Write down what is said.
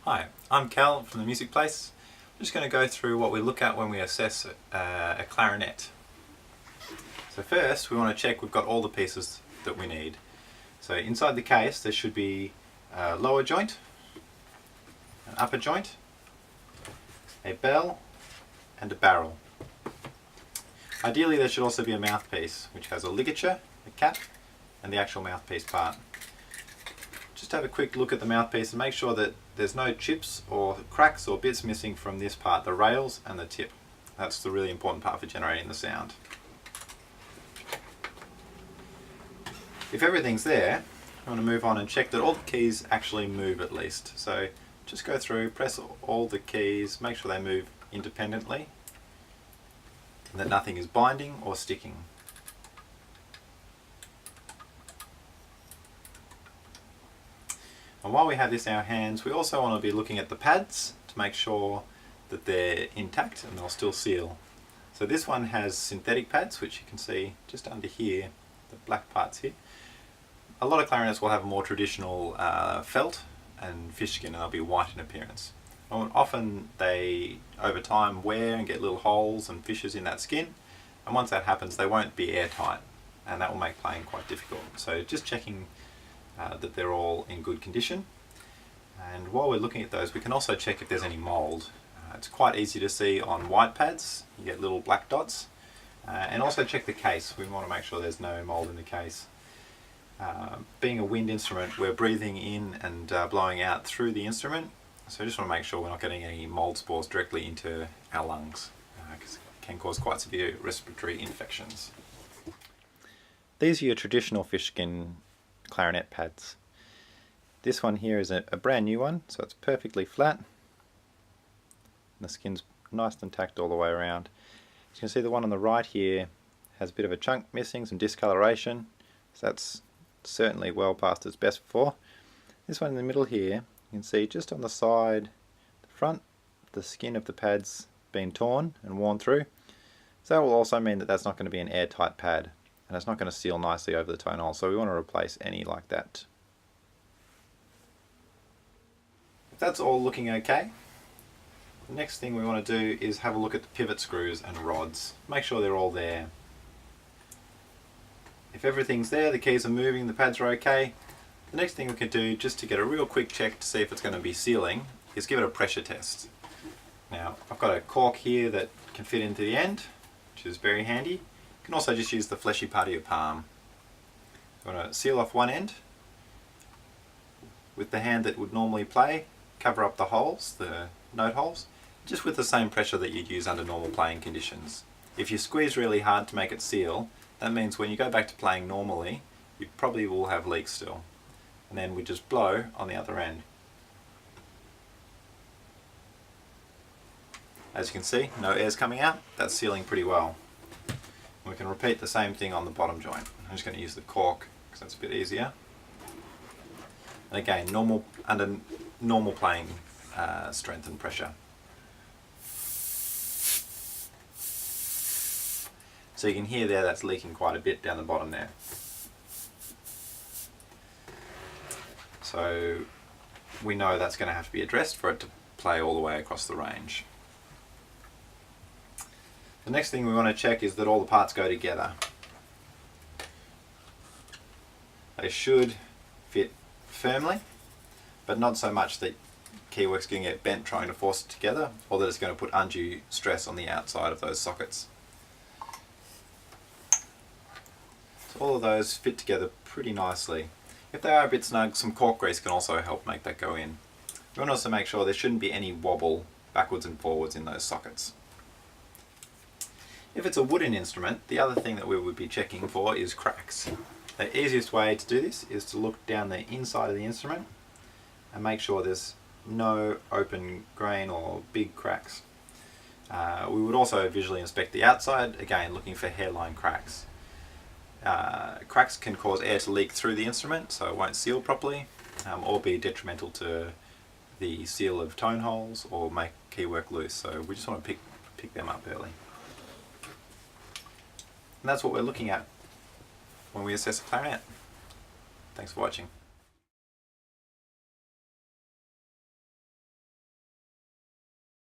Hi, I'm Cal from the Music Place. I'm just going to go through what we look at when we assess a clarinet. So first we want to check we've got all the pieces that we need. So inside the case there should be a lower joint, an upper joint, a bell and a barrel. Ideally there should also be a mouthpiece which has a ligature, a cap and the actual mouthpiece part. Just have a quick look at the mouthpiece and make sure that there's no chips or cracks or bits missing from this part, the rails and the tip. That's the really important part for generating the sound. If everything's there, I want to move on and check that all the keys actually move at least. So just go through, press all the keys, make sure they move independently and that nothing is binding or sticking. And while we have this in our hands, we also want to be looking at the pads to make sure that they're intact and they'll still seal. So this one has synthetic pads, which you can see just under here, the black parts here. A lot of clarinets will have more traditional felt and fish skin, and they'll be white in appearance. And often they, over time, wear and get little holes and fissures in that skin, and once that happens they won't be airtight, and that will make playing quite difficult. So just checking that they're all in good condition. And while we're looking at those, we can also check if there's any mould. It's quite easy to see on white pads, you get little black dots. And also check the case, we want to make sure there's no mould in the case. Being a wind instrument, we're breathing in and blowing out through the instrument, so we just want to make sure we're not getting any mould spores directly into our lungs, because it can cause quite severe respiratory infections. These are your traditional fish skin clarinet pads. This one here is a brand new one, so it's perfectly flat. The skin's nice and intact all the way around. As you can see, the one on the right here has a bit of a chunk missing, some discoloration, so that's certainly well past its best before. This one in the middle here, you can see just on the side, the front, the skin of the pad's been torn and worn through. So that will also mean that that's not going to be an airtight pad, and it's not going to seal nicely over the tone hole, so we want to replace any like that. If that's all looking okay, the next thing we want to do is have a look at the pivot screws and rods. Make sure they're all there. If everything's there, the keys are moving, the pads are okay, the next thing we can do, just to get a real quick check to see if it's going to be sealing, is give it a pressure test. Now, I've got a cork here that can fit into the end, which is very handy. You can also just use the fleshy part of your palm. You want to seal off one end with the hand that would normally play, cover up the holes, the note holes, just with the same pressure that you'd use under normal playing conditions. If you squeeze really hard to make it seal, that means when you go back to playing normally, you probably will have leaks still. And then we just blow on the other end. As you can see, no air's coming out, that's sealing pretty well. We can repeat the same thing on the bottom joint. I'm just going to use the cork because that's a bit easier. And again, under normal playing strength and pressure. So you can hear there that's leaking quite a bit down the bottom there. So we know that's going to have to be addressed for it to play all the way across the range. The next thing we want to check is that all the parts go together. They should fit firmly, but not so much that keywork's going to get bent trying to force it together, or that it's going to put undue stress on the outside of those sockets. So all of those fit together pretty nicely. If they are a bit snug, some cork grease can also help make that go in. We want to also make sure there shouldn't be any wobble backwards and forwards in those sockets. If it's a wooden instrument, the other thing that we would be checking for is cracks. The easiest way to do this is to look down the inside of the instrument and make sure there's no open grain or big cracks. We would also visually inspect the outside, again looking for hairline cracks. Cracks can cause air to leak through the instrument, so it won't seal properly, or be detrimental to the seal of tone holes or make keywork loose, so we just want to pick them up early. And that's what we're looking at when we assess a clarinet. Thanks for watching.